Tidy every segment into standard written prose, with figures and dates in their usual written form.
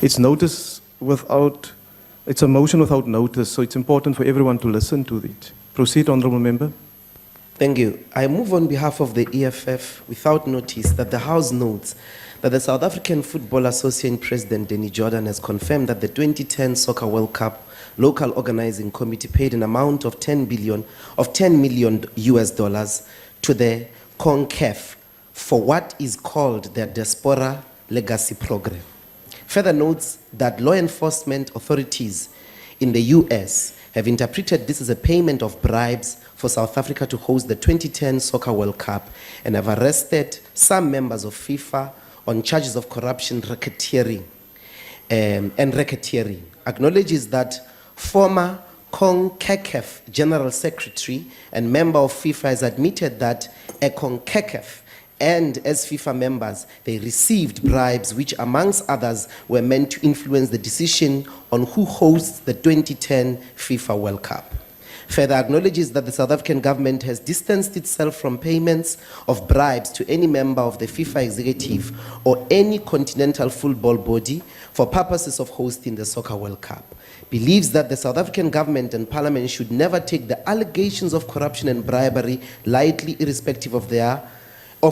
It's a motion without notice, so it's important for everyone to listen to it. Proceed, Honourable Member. Thank you. I move on behalf of the EFF without notice that the House notes that the South African Football Association President Danny Jordan has confirmed that the 2010 Soccer World Cup local organizing committee paid an amount of $10 million US dollars to the CONCACAF for what is called their Diaspora Legacy Program. Further notes that law enforcement authorities in the US have interpreted this as a payment of bribes for South Africa to host the 2010 Soccer World Cup and have arrested some members of FIFA on charges of corruption, racketeering, acknowledges that former CONCACAF General Secretary and member of FIFA has admitted that a CONCACAF and as FIFA members, they received bribes which, amongst others, were meant to influence the decision on who hosts the 2010 FIFA World Cup. Further acknowledges that the South African government has distanced itself from payments of bribes to any member of the FIFA executive or any continental football body for purposes of hosting the Soccer World Cup. Believes that the South African government and parliament should never take the allegations of corruption and bribery lightly, irrespective of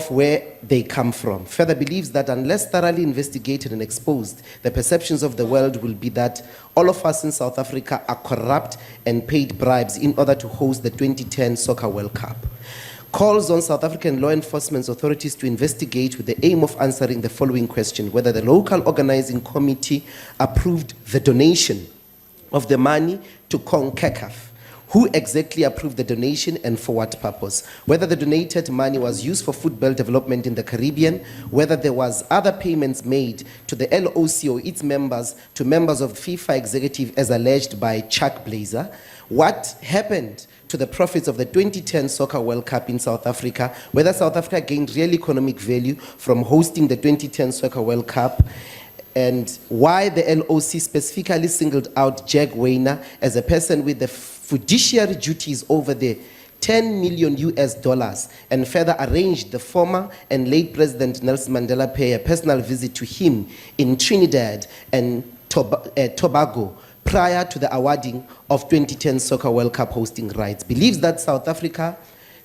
where they come from. Further believes that unless thoroughly investigated and exposed, the perceptions of the world will be that all of us in South Africa are corrupt and paid bribes in order to host the 2010 Soccer World Cup. Calls on South African law enforcement authorities to investigate with the aim of answering the following question: whether the local organizing committee approved the donation of the money to CONCACAF, who exactly approved the donation and for what purpose, whether the donated money was used for football development in the Caribbean, whether there was other payments made to the LOC or its members to members of the FIFA executive as alleged by Chuck Blazer, what happened to the profits of the 2010 Soccer World Cup in South Africa, whether South Africa gained real economic value from hosting the 2010 Soccer World Cup, and why the LOC specifically singled out Jack Weiner as a person with the fiduciary duties over the $10 million US dollars, and further arranged the former and late President Nelson Mandela pay a personal visit to him in Trinidad and Tobago prior to the awarding of 2010 Soccer World Cup hosting rights. Believes that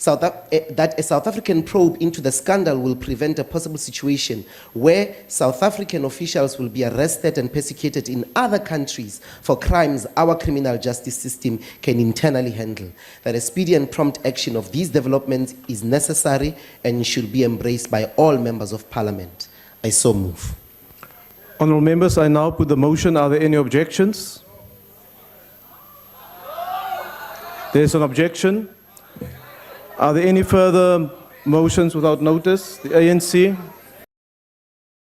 that a South African probe into the scandal will prevent a possible situation where South African officials will be arrested and persecuted in other countries for crimes our criminal justice system can internally handle. That a speedy and prompt action of these developments is necessary and should be embraced by all members of Parliament. I so move. Honourable members, I now put the motion. Are there any objections? There is an objection. Are there any further motions without notice? The ANC.